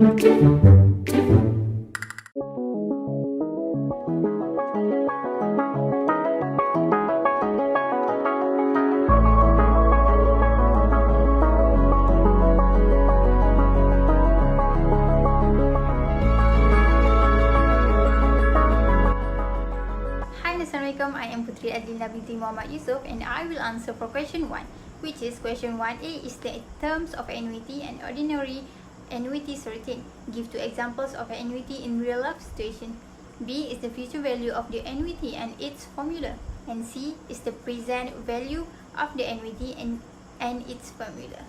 Assalamualaikum, I am Puteri Adleena Binti Yusof and I will answer for question 1, which is question 1A is the terms of annuity and ordinary annuity certain. Give 2 examples of annuity in real life situation. B is the future value of the annuity and its formula. And C is the present value of the annuity and its formula.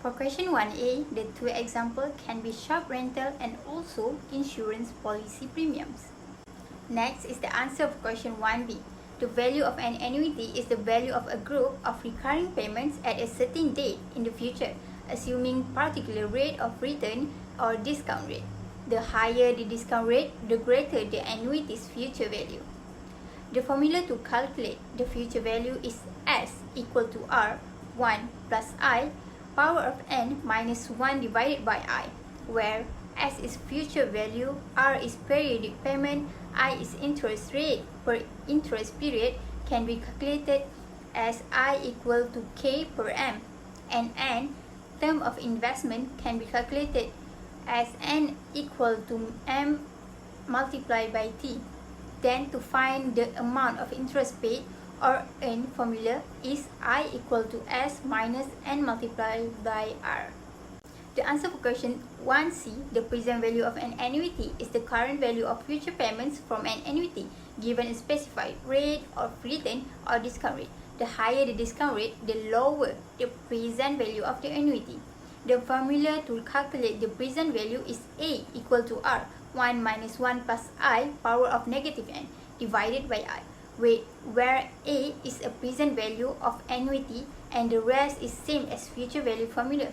For question 1A, the 2 examples can be shop rental and also insurance policy premiums. Next is the answer of question 1B. The value of an annuity is the value of a group of recurring payments at a certain date in the future, assuming particular rate of return or discount rate. The higher the discount rate, the greater the annuity's future value. The formula to calculate the future value is S equal to R, 1 plus I, power of n minus 1 divided by I, where S is future value, R is periodic payment, I is interest rate per interest period, can be calculated as I equal to K per M, and N, term of investment, can be calculated as N equal to M multiplied by T. Then to find the amount of interest paid or earned, formula is I equal to S minus N multiplied by R. The answer for question 1C, the present value of an annuity, is the current value of future payments from an annuity given a specified rate of return or discount rate. The higher the discount rate, the lower the present value of the annuity. The formula to calculate the present value is A equal to R, 1 minus 1 plus I, power of negative n, divided by I, where A is a present value of annuity and the rest is same as future value formula.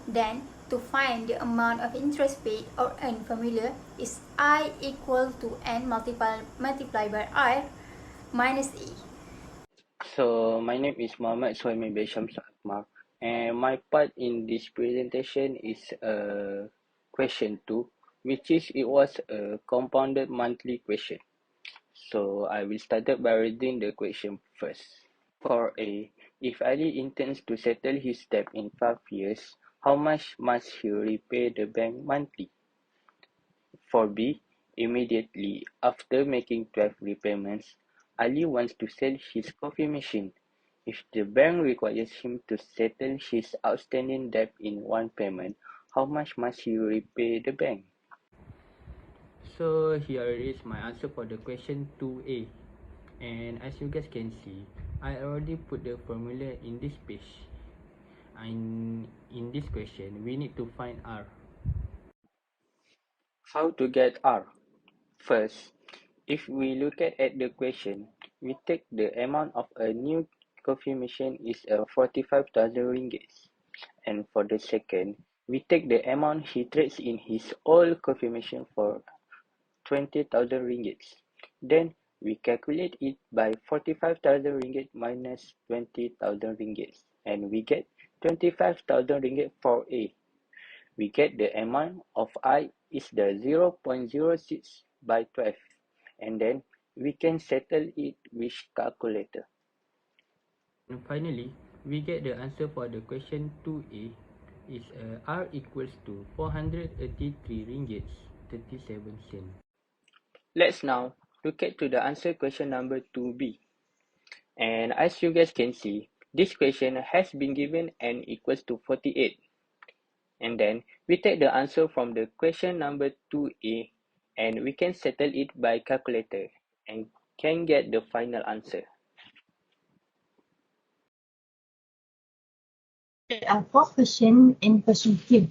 Then, to find the amount of interest paid or earned, formula is I equal to N multiplied by R minus A. So, my name is Suhaimi Shamshul Akmar, and my part in this presentation is question 2, which is it was a compounded monthly question. So, I will start by reading the question first. For A, if Ali intends to settle his debt in 5 years, how much must he repay the bank monthly? For B, immediately after making 12 repayments, Ali wants to sell his coffee machine. If the bank requires him to settle his outstanding debt in one payment, how much must he repay the bank? So here is my answer for the question 2A. And as you guys can see, I already put the formula in this page. And in this question, we need to find R. How to get R? First, if we look at the question, we take the amount of a new coffee machine is 45,000 ringgit. And for the second, we take the amount he trades in his old coffee machine for 20,000 ringgit. Then we calculate it by 45,000 ringgit minus 20,000 ringgit, and we get 25,000 ringgit for A. We get the amount of I is the 0.06 by 12, and then we can settle it with calculator. And finally, we get the answer for the question 2A is R equals to 483 ringgit 37 cents. Let's now look at to the answer question number 2B. And as you guys can see, this question has been given n equals to 48. And then we take the answer from the question number 2A and we can settle it by calculator and can get the final answer. There are 4 questions in question 2.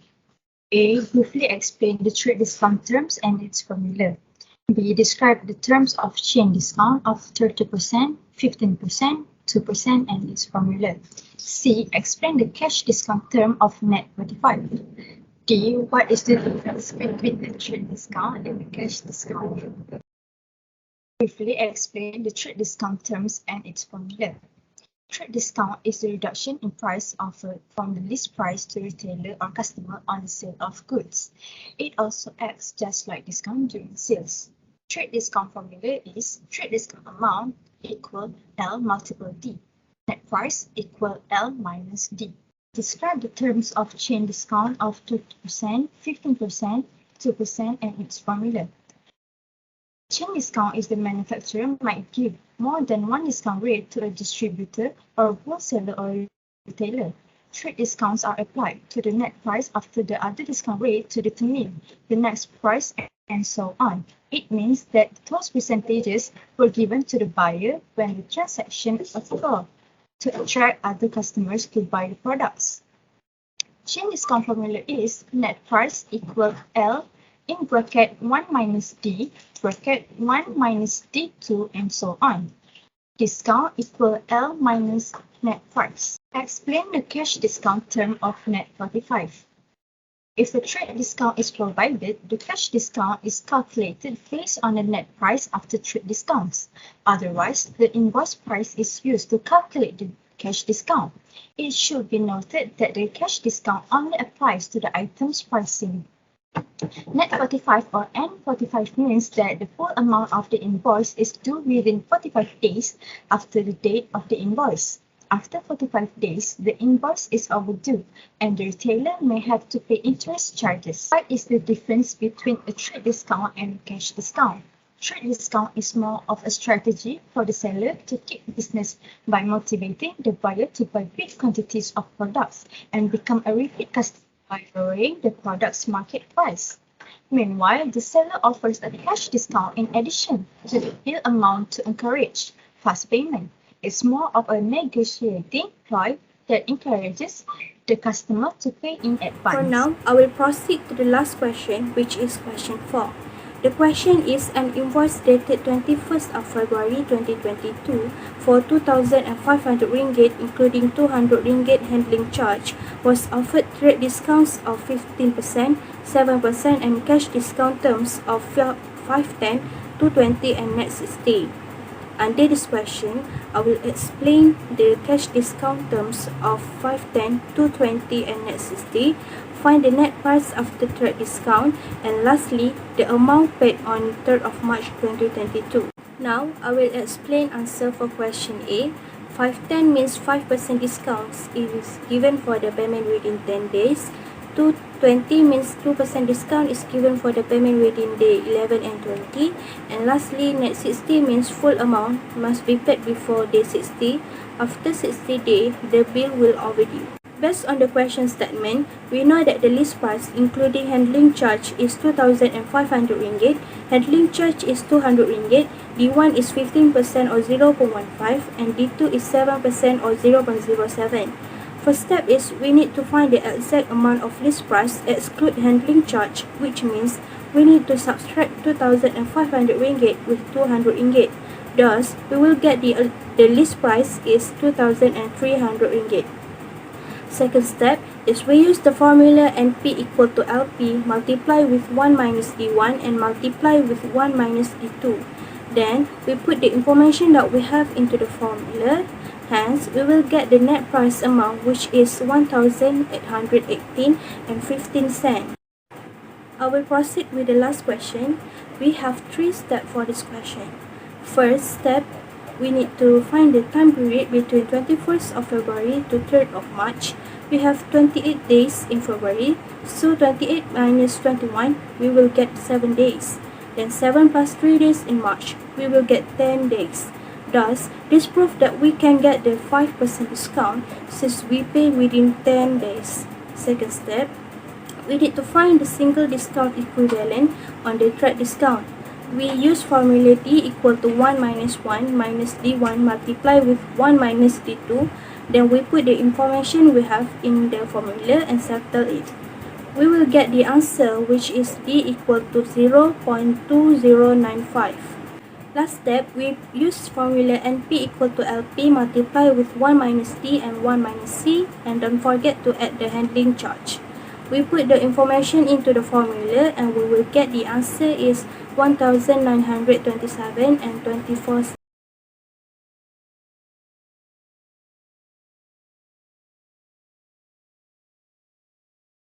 A. Briefly explain the trade discount terms and its formula. B. Describe the terms of chain discount of 30%, 15%, 2% and its formula. C. Explain the cash discount term of net 45. D. What is the difference between the trade discount and the cash discount? Briefly explain the trade discount terms and its formula. Trade discount is the reduction in price offered from the list price to retailer or customer on the sale of goods. It also acts just like discount during sales. Trade discount formula is trade discount amount equal L multiple D. Net price equal L minus D. Describe the terms of chain discount of 30%, 15%, 2% and its formula. Chain discount is the manufacturer might give more than one discount rate to a distributor or wholesaler or retailer. Trade discounts are applied to the net price after the other discount rate to determine the next price and so on. It means that those percentages were given to the buyer when the transaction occurred to attract other customers to buy the products. Chain discount formula is net price equal L in bracket 1 minus D, bracket 1 minus D2 and so on. Discount equal L minus net price. Explain the cash discount term of net 45. If a trade discount is provided, the cash discount is calculated based on the net price after trade discounts. Otherwise, the invoice price is used to calculate the cash discount. It should be noted that the cash discount only applies to the item's pricing. Net 45 or N45 means that the full amount of the invoice is due within 45 days after the date of the invoice. After 45 days, the invoice is overdue and the retailer may have to pay interest charges. What is the difference between a trade discount and a cash discount? Trade discount is more of a strategy for the seller to keep business by motivating the buyer to buy big quantities of products and become a repeat customer by lowering the product's market price. Meanwhile, the seller offers a cash discount in addition to the bill amount to encourage fast payment. It's more of a negotiating ploy that encourages the customer to pay in advance. For now, I will proceed to the last question, which is question 4. The question is an invoice dated 21st of February 2022 for 2,500 ringgit including 200 ringgit handling charge was offered trade discounts of 15%, 7% and cash discount terms of 510, 220 and net 60. Under this question, I will explain the cash discount terms of 510, 220 and net 60. Find the net price after trade discount, and lastly, the amount paid on 3rd of March 2022. Now, I will explain answer for question A. 510 means 5% discounts is given for the payment within 10 days. 220 means 2% discount is given for the payment within day 11 and 20. And lastly, net 60 means full amount must be paid before day 60. After 60 days, the bill will overdue. Based on the question statement, we know that the list price including handling charge is 2,500 ringgit, handling charge is 200 ringgit, D1 is 15% or 0.15 and D2 is 7% or 0.07. First step is we need to find the exact amount of list price exclude handling charge, which means we need to subtract 2,500 ringgit with 200 ringgit. Thus, we will get the list price is 2,300 ringgit. Second step is we use the formula NP equal to LP multiply with 1 minus D1 and multiply with 1 minus D2. Then, we put the information that we have into the formula. Hence, we will get the net price amount which is 1,818 and 15 cents. I will proceed with the last question. We have 3 steps for this question. First step, we need to find the time period between 21st of February to 3rd of March. We have 28 days in February, so 28 minus 21, we will get 7 days. Then 7 plus 3 days in March, we will get 10 days. Thus, this proves that we can get the 5% discount since we pay within 10 days. Second step, we need to find the single discount equivalent on the trade discount. We use formula D equal to 1 minus 1 minus D1 multiply with 1 minus D2. Then we put the information we have in the formula and settle it. We will get the answer which is D equal to 0.2095. Last step, we use formula NP equal to LP multiply with 1 minus D and 1 minus C, and don't forget to add the handling charge. We put the information into the formula and we will get the answer is 1,927 and 24 cents.